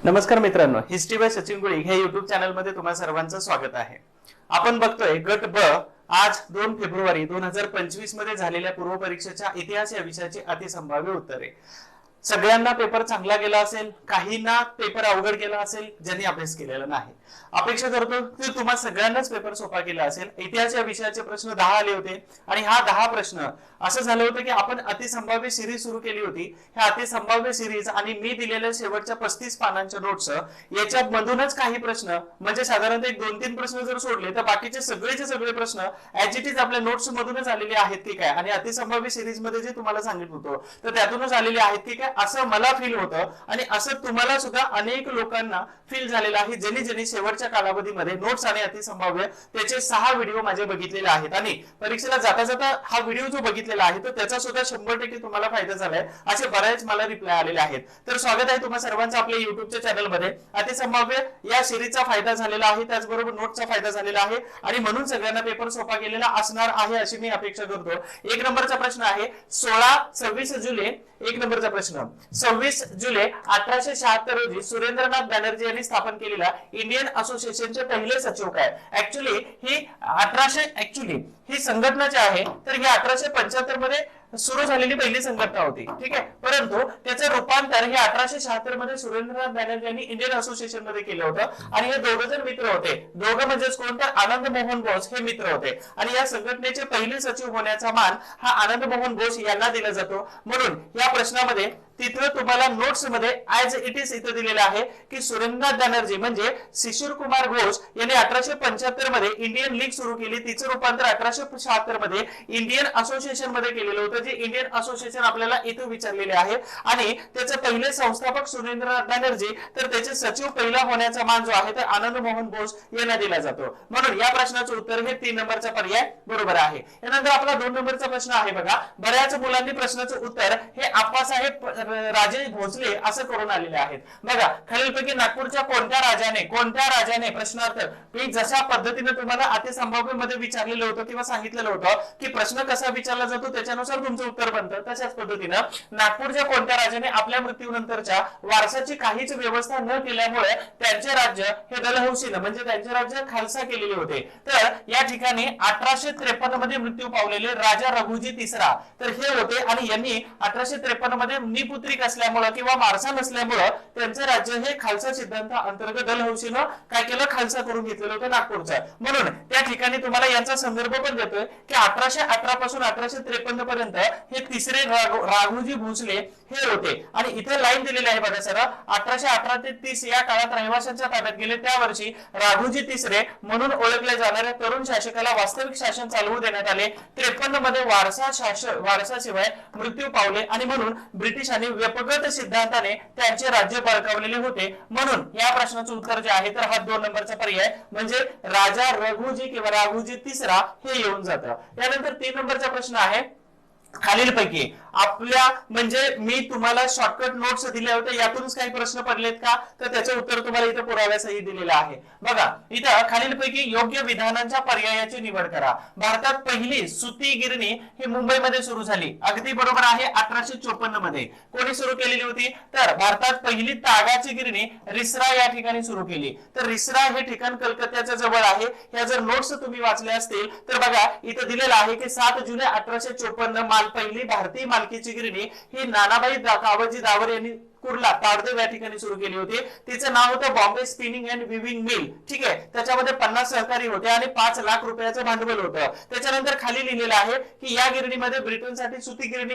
नमस्कार मित्रांनो, history by Sachin गुळी हे युट्यूब चॅनल मध्ये तुम्हा सर्वांचं स्वागत आहे। आपण बघतोय गट ब आज 2 फेब्रुवारी 2025 मध्ये झालेल्या पूर्व परीक्षेच्या इतिहास या विषयाची अतिसंभाव्य उत्तरे। सगळ्यांना पेपर चांगला गेला असेल, काहींना पेपर अवघड गेला असेल, ज्यांनी अभ्यास केलेला नाही। अपेक्षा करतो की तुम्हा सगळ्यांनाच पेपर सोपा गेला असेल। इतिहास या विषयाचे प्रश्न 10 आले होते आणि हा 10 प्रश्न असं झालं होतं की आपण अतिसंभाव्य सिरीज सुरू केली होती। ह्या अतिसंभाव्य सिरीज आणि मी दिलेल्या शेवटच्या 35 पानांच्या नोट्स याच्यामधूनच काही प्रश्न म्हणजे साधारणतः एक 2-3 प्रश्न जर सोडले तर बाकीचे सगळेचे सगळे प्रश्न ऍज इट इज आपल्या नोट्स मधूनच आलेले आहेत की काय, आणि अतिसंभाव्य सिरीज मध्ये जे तुम्हाला सांगितलं होतं तर त्यातूनच आलेले आहेत की काय असं मला फील होतं आणि असं तुम्हाला सुद्धा अनेक लोकांना फील झालेलं आहे ज्यांनी शेवटच्या कालावधीमध्ये नोट्स आणि अतिसंभाव्य त्याचे 6 व्हिडिओ माझे बघितलेले आहेत आणि परीक्षेला जाता जाता हा व्हिडिओ जो बघितलेला आहे तो त्याचा सुद्धा 100% तुम्हाला फायदा झालाय असे बरेच मला रिप्लाय आलेले आहेत। तर स्वागत आहे तुम्हा सर्वांचं आपल्या युट्यूबच्या चॅनल मध्ये। अतिसंभाव्य या सिरीजचा फायदा झालेला आहे, त्याचबरोबर नोट्सचा फायदा झालेला आहे आणि म्हणून सगळ्यांना पेपर सोपा गेलेला असणार आहे अशी मी अपेक्षा करतो। 1 नंबरचा प्रश्न आहे 26 जुलै 1 नंबरचा प्रश्न 26 जुलै 1876 रोजी सुरेंद्रनाथ बॅनर्जी यांनी स्थापन केलेला इंडियन असोसिएशनचे पहिले सचिव काय। ऍक्च्युअली ही संघटना जी आहे तर ही 1875 मध्ये सुरू झालेली पहिली संघटना होती, ठीक आहे। परंतु त्याचे रूपांतर हे 1876 मध्ये सुरेंद्रनाथ बॅनर्जी यांनी इंडियन असोसिएशन मध्ये केलं होतं आणि हे दोघं जण मित्र होते। दोघं म्हणजेच कोण तर आनंद मोहन बोस हे मित्र होते आणि या संघटनेचे पहिले सचिव होण्याचा मान हा आनंद मोहन बोस यांना दिला जातो। म्हणून या प्रश्नामध्ये तिथं तुम्हाला नोट्स मध्ये ऍज इट इज इथं दिलेलं आहे की सुरेंद्रनाथ बॅनर्जी म्हणजे शिशिर कुमार घोष यांनी 1875 मध्ये इंडियन लीग सुरू केली, तिचं रूपांतर 1876 मध्ये इंडियन असोसिएशन मध्ये केलेलं होतं, जे इंडियन असोसिएशन आपल्याला इथं विचारलेले आहे आणि त्याचे पहिले संस्थापक सुरेंद्रनाथ बॅनर्जी तर त्याचे सचिव पहिला होण्याचा मान जो आहे तर आनंद मोहन बोस यांना दिला जातो। म्हणून या प्रश्नाचं उत्तर हे 3 नंबरचा पर्याय बरोबर आहे। यानंतर आपला 2 नंबरचा प्रश्न आहे बघा, बऱ्याच मुलांनी प्रश्नाचं उत्तर हे आप्पासाहेब राजे भोसले असं करून आलेले आहेत। बघा खालीलपैकी नागपूरच्या कोणत्या राजाने प्रश्नार्थ मी जशा पद्धतीने तुम्हाला अतिसंभाव्य मध्ये विचारलेलं होतं किंवा सांगितलेलं होतं की प्रश्न कसा विचारला जातो त्याच्यानुसार तुमचं उत्तर बनतं, तशाच पद्धतीने नागपूरच्या कोणत्या राजाने आपल्या मृत्यूनंतरच्या वारसाची काहीच व्यवस्था न केल्यामुळे त्यांचे राज्य हे दलहौसीने म्हणजे त्यांचे राज्य खालसा केलेले होते। तर या ठिकाणी 1853 मध्ये मृत्यू पावलेले राजा रघुजी तिसरा तर हे होते आणि यांनी 1853 मध्ये निपुत्रिक असल्यामुळे किंवा वारसा नसल्यामुळे त्यांचे राज्य हे खालसा सिद्धांता अंतर्गत दलहौसीने काय केलं, खालसा करून घेतलेलं होतं नागपूरचं। म्हणून त्या ठिकाणी तुम्हाला यांचा संदर्भ पण देतोय की 1818 पासून 1853 पर्यंत हे तिसरे राघोजी भोसले हे होते आणि इथे लाईन दिलेली आहे बघा सर, 1818 ते 30 या काळात रहिवाशांच्या ताब्यात गेले त्या वर्षी राघोजी तिसरे म्हणून ओळखले जाणाऱ्या तरुण शासकाला वास्तविक शासन चालवू देण्यात आले। 53 मध्ये वारसाशिवाय मृत्यू पावले आणि म्हणून ब्रिटिशांनी व्यपगत सिद्धांताने त्यांचे राज्य बळकावलेले होते। म्हणून या प्रश्नाचं उत्तर जे आहे तर हा 2 नंबरचा पर्याय म्हणजे राजा रघुजी किंवा राघोजी तिसरा हे येऊन जातं। त्यानंतर 3 नंबरचा प्रश्न आहे खालीलपैकी आपल्या म्हणजे मी तुम्हाला शॉर्टकट नोट्स दिले होते यातूनच काही प्रश्न पडलेत का, तर त्याचे उत्तर तुम्हाला इथे पुराव्यासही दिलेलं आहे। बघा इथं खालीलपैकी योग्य विधानांच्या पर्यायाची निवड करा। भारतात पहिली सुती गिरणी ही मुंबईमध्ये सुरू झाली, अगदी बरोबर आहे। 1854 मध्ये कोणी सुरू केलेली होती तर भारतात पहिली तागाची गिरणी रिसरा या ठिकाणी सुरू केली। तर रिसरा हे ठिकाण कलकत्त्याच्या जवळ आहे। या जर नोट्स तुम्ही वाचले असतील तर बघा इथं दिलेलं आहे की 7 जुलै 1854 पहिली भारतीय मालकीची गिरणी ही नानाबाई कावजी दावर यांनी कुर्ला ताडदेव या ठिकाणी सुरू केली होती। तिचं नाव होतं Bombay spinning and viewing mill, ठीक आहे। त्याच्यामध्ये 50 सहकारी होते आणि 5 लाख रुपयाचं भांडवल होतं। त्याच्यानंतर खाली लिहिलेलं आहे की या गिरणीमध्ये ब्रिटनसाठी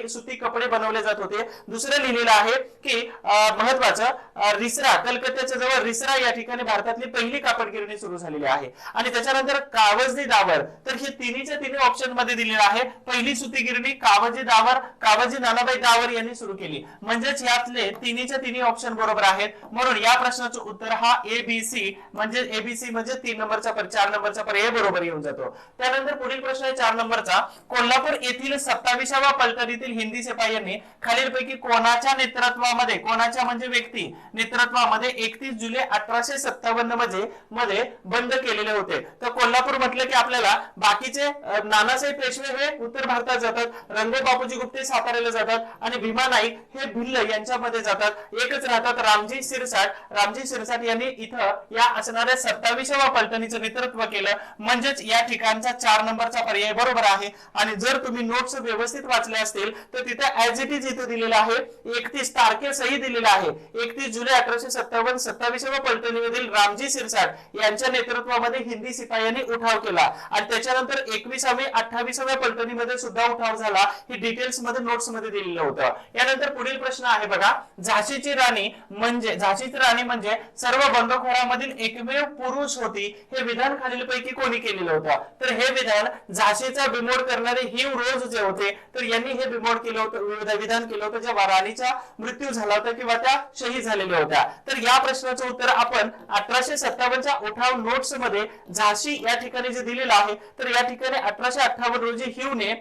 सुती कपडे बनवले जात होते। दुसरं लिहिलेलं आहे की महत्वाचं रिसरा कलकत्त्याच्या जवळ रिसरा या ठिकाणी भारतातली पहिली कापड गिरणी सुरू झालेली आहे। आणि त्याच्यानंतर कावजी दावर तर हे तिन्ही ऑप्शन मध्ये दिलेलं आहे। पहिली सुती गिरणी कावजी नानाबाई दावर यांनी सुरू केली, म्हणजेच यातले तिन्ही ऑप्शन बरोबर आहेत। म्हणून या प्रश्नाचं उत्तर हा एबीसी म्हणजे 3 नंबरचा 4 नंबरचा पर्याय बरोबर येऊन जातो। त्यानंतर पुढील प्रश्न आहे 4 नंबरचा, कोल्हापूर येथील 27व्या पलटणीतील हिंदी शिपायांनी खालीलपैकी कोणाच्या नेतृत्वामध्ये, कोणाच्या म्हणजे व्यक्ती नेतृत्वामध्ये 31 जुलै 1857 मध्ये बंद केलेले होते। तर कोल्हापूर म्हटलं की आपल्याला बाकीचे नानासाहेब पेशवे हे उत्तर भारतात जातात, रंगो बापूजी गुप्ते साताऱ्याला जातात आणि भीमा नाईक हे भिल्ल यांच्यामध्ये जातात। राहतात, एकच राहतात, रामजी सिरसाट. रामजी सिरसाट यांनी इथं या असणाऱ्या 27व्या पलटणीचं नेतृत्व केलं. म्हणजेच या ठिकाणचा 4 नंबरचा पर्याय बरोबर आहे. आणि जर तुम्ही नोट्स व्यवस्थित वाचले असतील तर तिथे ऍज इट इज इथं दिलेलं आहे, 31 तारखेसही दिलेलं आहे. 31 जुलै 1857 27व्या पलटणीमधील रामजी सिरसाट यांच्या नेतृत्वामध्ये हिंदी शिपायांनी उठाव केला आणि त्याच्यानंतर 21व्या 28व्या पलटणीमध्ये सुद्धा उठाव झाला. ही डिटेल्स मध्ये नोट्स मध्ये दिलेलं होतं. यानंतर पुढील प्रश्न आहे बघा, झाशीची राणी म्हणजे सर्व बंडखोरांमधील एकमेव पुरुष होती, हे विधान खालीलपैकी कोणी केलेलं होतं? तर हे विधान झाशीचा बिमोड करणारे हिमरोज जे होते तर यांनी हे बिमोड केलं होतं, विधान केलं होतं जेव्हा राणीचा मृत्यू झाला होता किंवा त्या शहीद झालेल्या होत्या. तर या प्रश्नाचं उत्तर आपण 1857च्या उठाव नोट्स मध्ये झाशी या ठिकाणी जे दिलेलं आहे तर या ठिकाणी 1858 रोजी ह्यूने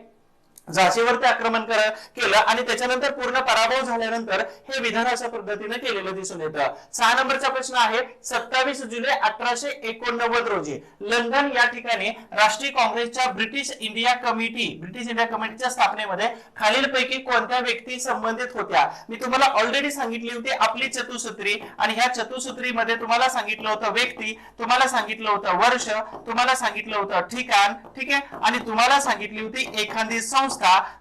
झाशीवरती आक्रमण केलं आणि त्याच्यानंतर पूर्ण पराभव झाल्यानंतर हे विधान अशा पद्धतीने केलेलं दिसून येतं. 6 नंबरचा प्रश्न आहे, 27 जुलै 1889 रोजी लंडन या ठिकाणी राष्ट्रीय काँग्रेसच्या ब्रिटिश इंडिया कमिटीच्या स्थापनेमध्ये खालीलपैकी कोणत्या व्यक्ती संबंधित होत्या? मी तुम्हाला ऑलरेडी सांगितली होती आपली चतुसूत्री आणि ह्या चतुसूत्रीमध्ये तुम्हाला सांगितलं होतं व्यक्ती, तुम्हाला सांगितलं होतं वर्ष, तुम्हाला सांगितलं होतं ठिकाण, ठीक आहे, आणि तुम्हाला सांगितली होती एखादी संस्था.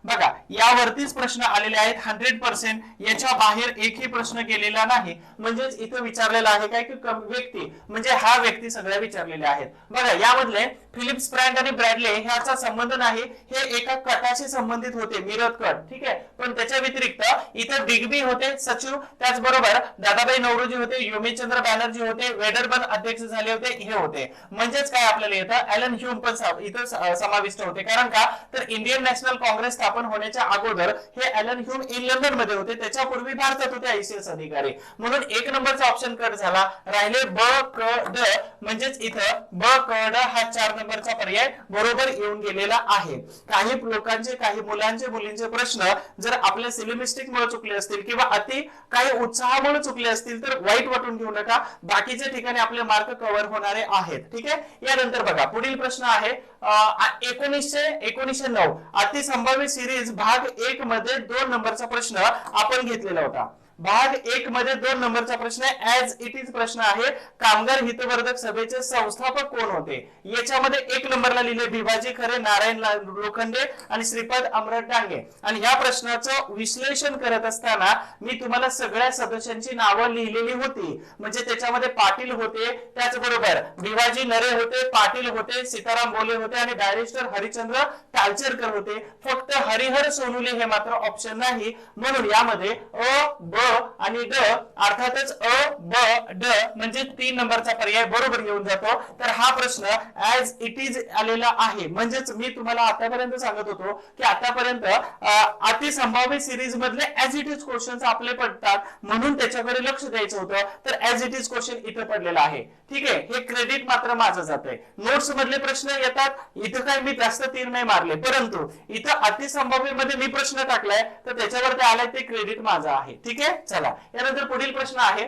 बघा यावरतीच प्रश्न आलेले आहेत 100%, याच्या बाहेर एकही प्रश्न केलेला नाही. म्हणजेच इथं विचारलेला आहे काय की व्यक्ती म्हणजे हा व्यक्ती सगळ्या विचारलेल्या आहेत. बघा यामधले फिलिप स्प्रँट आणि ब्रॅडले ह्याचा संबंध नाही, हे एका कटाशी संबंधित होते, मिरज कट, ठीक आहे. पण त्याच्या व्यतिरिक्त इथं डिग्बी होते सचिव, त्याचबरोबर दादाभाई नौरोजी होते, योमीचंद्र बॅनर्जी होते, वेडरबर्न अध्यक्ष झाले होते, हे होते. म्हणजेच काय आपल्याला येतं ॲलन ह्यूम पण इथं समाविष्ट होते. कारण का तर इंडियन नॅशनल काँग्रेस स्थापन होण्याच्या अगोदर हे ॲलन ह्यूम लंडन मध्ये होते, त्याच्यापूर्वी भारतात होते आयसीएस अधिकारी. म्हणून 1 नंबरचा ऑप्शन कट झाला. राहिले ब क ड, म्हणजेच इथं ब क ड हा 4 नंबरचा पर्याय बरोबर येऊन गेलेला आहे. काही लोकांचे, काही मुलांचे, मुलींचे प्रश्न जर आपल्या सिलेमिस्टिक मुळे चुकले असतील किंवा अति काही उत्साहामुळे चुकले असतील तर वाईट वाटून घेऊ नका, बाकीच्या ठिकाणी आपले मार्क कव्हर होणारे आहेत, ठीक आहे. यानंतर बघा पुढील प्रश्न आहे 1909 अतिसंभाव्य सिरीज भाग 1 मध्ये 2 नंबरचा प्रश्न आपण घेतलेला होता. भाग 1 मध्ये 2 नंबरचा प्रश्न ऍज इट इज प्रश्न आहे, कामगार हितवर्धक सभेचे संस्थापक कोण होते? याच्यामध्ये 1 नंबरला लिहिले भिवाजी खरे, नारायण लोखंडे आणि श्रीपाद अमरत डांगे. आणि या प्रश्नाचं विश्लेषण करत असताना मी तुम्हाला सगळ्या सदस्यांची नावं लिहिलेली होती. म्हणजे त्याच्यामध्ये पाटील होते, त्याचबरोबर भिवाजी नरे होते, पाटील होते, सीताराम बोले होते आणि बॅरिस्टर हरिश्चंद्र तालचेरकर होते. फक्त हरिहर सोनुले हे मात्र ऑप्शन नाही. म्हणून यामध्ये अ ब आणि ड, अर्थातच अ ब ड म्हणजे 3 नंबरचा पर्याय बरोबर येऊन जातो. तर हा प्रश्न ऍज इट इज आलेला आहे. म्हणजेच मी तुम्हाला आतापर्यंत सांगत होतो की आतापर्यंत अतिसंभाव्य सिरीज मधले ऍज इट इज क्वेश्चन्स आपले पडतात, म्हणून त्याच्याकडे लक्ष द्यायचं होतं. तर ऍज इट इज क्वेश्चन इथं पडलेला आहे, ठीक आहे. हे क्रेडिट मात्र माझं जातंय. नोट्स मधले प्रश्न येतात, इथं काय मी जास्त तीर नाही मारले, परंतु इथं अतिसंभाव्य मध्ये मी प्रश्न टाकलाय तर त्याच्यावरती आलाय ते क्रेडिट माझं आहे, ठीक आहे. चला यानंतर पुढील प्रश्न आहे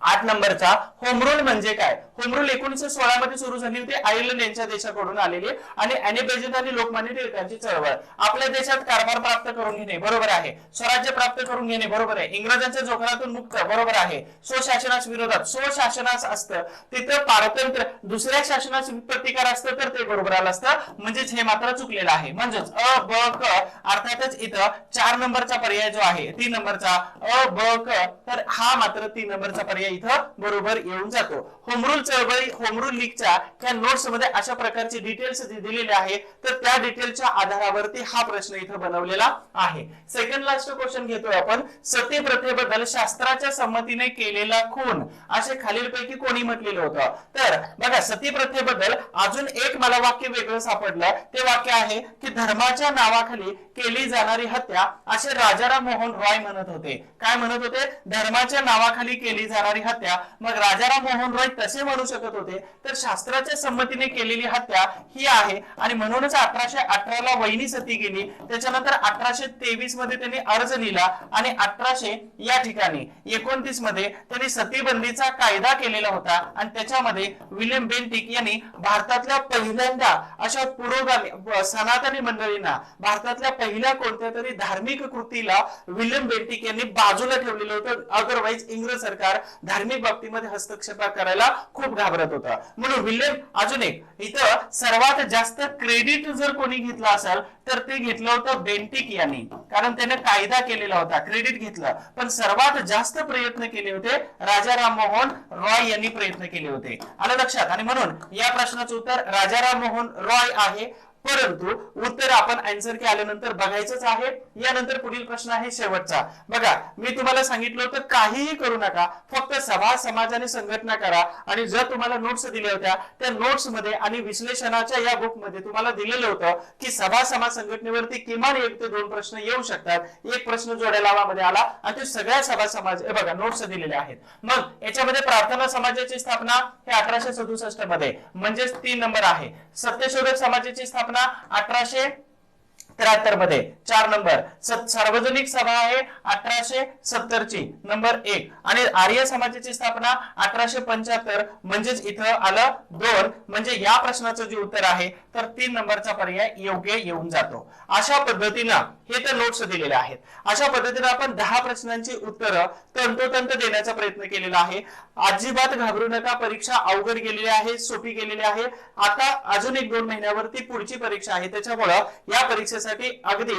8 नंबरचा, होम रूल म्हणजे काय? होम रूल 1916 मध्ये सुरू झाली होती, आयर्लंड यांच्या देशाकडून आलेली आणि ॲनी बेझंट आणि लोकमान्य टिळकांची चळवळ. आपल्या देशात कारभार प्राप्त करून घेणे बरोबर आहे, स्वराज्य प्राप्त करून घेणे बरोबर आहे, इंग्रजांच्या जोखडातून मुक्त बरोबर आहे, स्वशासनास विरोधात स्वशासनास असतं, तिथं पारतंत्र्य दुसऱ्या शासनास प्रतिकार असतं तर ते बरोबर आलं असतं. म्हणजेच हे मात्र चुकलेलं आहे. म्हणजेच अ ब क, अर्थातच इथं 4 नंबरचा पर्याय जो आहे 3 नंबरचा अ ब क, तर हा मात्र 3 नंबरचा पर्याय इथं बरोबर येऊन जातो. होम रूल चळवळी, होम रूल लीगच्या त्या नोट्स मध्ये अशा प्रकारचे डिटेल्स दिलेले आहे, तर त्या डिटेलच्या आधारावरती हा प्रश्न इथं बनवलेला आहे. सेकंड लास्ट क्वेश्चन घेतोय आपण, सती प्रथेबद्दल शास्त्राच्या संमतीने केलेला खून असे खालीलपैकी कोणी म्हटलेलं होतं? तर बघा सती प्रथेबद्दल अजून एक मला वाक्य वेगळं सापडलं. ते वाक्य आहे की धर्माच्या नावाखाली केली जाणारी हत्या असे राजाराम मोहन रॉय म्हणत होते. काय म्हणत होते? धर्माच्या नावाखाली केली जाणारी जाणारी हत्या, मग राजाराम मोहन रॉय तसे म्हणू शकत होते तर शास्त्राच्या संमतीने केलेली हत्या ही आहे, आणि म्हणूनच 1818 ला वहिनी सती गेली. त्याच्यानंतर 1823 मध्ये त्यांनी अर्ज लिहिला आणि 1800 या ठिकाणी 29 मध्ये त्यांनी सतीबंदीचा कायदा केलेला होता, आणि त्याच्यामध्ये विल्यम बेंटिक यांनी भारतातल्या पहिल्यांदा अशा पुरोगामी सनातनी मंडळींना भारतातल्या पहिल्या कोणत्या तरी धार्मिक कृतीला विल्यम बेंटिक यांनी बाजूला ठेवलेलं होतं. अदरवाईज इंग्रज सरकार धार्मिक बाबतीमध्ये हस्तक्षेप करायला खूप घाबरत होतं. म्हणून विल्यम, अजून एक इथं सर्वात जास्त क्रेडिट जर कोणी घेतलं असेल तर ते घेतलं होतं बेंटिक यांनी, कारण त्याने कायदा केलेला होता, क्रेडिट घेतलं. पण सर्वात जास्त प्रयत्न केले होते राजाराम मोहन रॉय यांनी प्रयत्न केले होते. आलं लक्षात? आणि म्हणून या प्रश्नाचं उत्तर राजाराम मोहन रॉय आहे. परंतु उत्तर आपण आन्सर की आल्यानंतर बघायचंच आहे. यानंतर पुढील प्रश्न आहे शेवटचा. बघा, मी तुम्हाला सांगितलं होतं काहीही करू नका, फक्त सभा समाज आणि संघटना करा. आणि जर तुम्हाला नोट्स दिल्या होत्या त्या नोट्स मध्ये आणि विश्लेषणाच्या या बुक मध्ये तुम्हाला दिलेलं होतं की सभा समाज संघटनेवरती किमान 1 ते 2 प्रश्न येऊ शकतात. एक प्रश्न जोड्या लावामध्ये आला आणि ते सगळ्या सभा समाज, बघा नोट्स दिलेले आहेत. मग याच्यामध्ये प्रार्थना समाजाची स्थापना हे 1867 मध्ये, म्हणजेच 3 नंबर आहे. सत्यशोधक समाजाची स्थापना 1873 मध्ये 4 नंबर. सार्वजनिक सभा आहे 1870 ची नंबर 1. आणि आर्य समाजाची स्थापना 1875, म्हणजेच इथं आलं 2. म्हणजे या प्रश्नाचं जे उत्तर आहे तर 3 नंबरचा पर्याय योग्य येऊन जातो. अशा पद्धतीनं हे तर नोट्स दिलेले आहेत. अशा पद्धतीने आपण 10 प्रश्नांची उत्तरं तंतोतंत देण्याचा प्रयत्न केलेला आहे. अजिबात घाबरू नका, परीक्षा अवघड गेलेली आहे, सोपी गेलेली आहे. आता अजून 1-2 महिन्यावरती पुढची परीक्षा आहे, त्याच्यामुळे या परीक्षेसाठी अगदी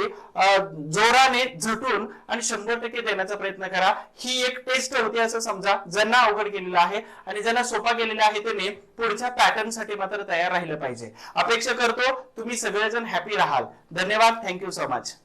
जोराने झटून आणि 100% देण्याचा प्रयत्न करा. ही एक टेस्ट होती असं समजा. ज्यांना अवघड गेलेला आहे आणि ज्यांना सोपा गेलेला आहे त्यांनी पुढच्या पॅटर्न साठी मात्र तयार राहिलं पाहिजे. अपेक्षा करतो तुम्ही सगळेजण हॅपी राहाल. धन्यवाद. Thank you so much.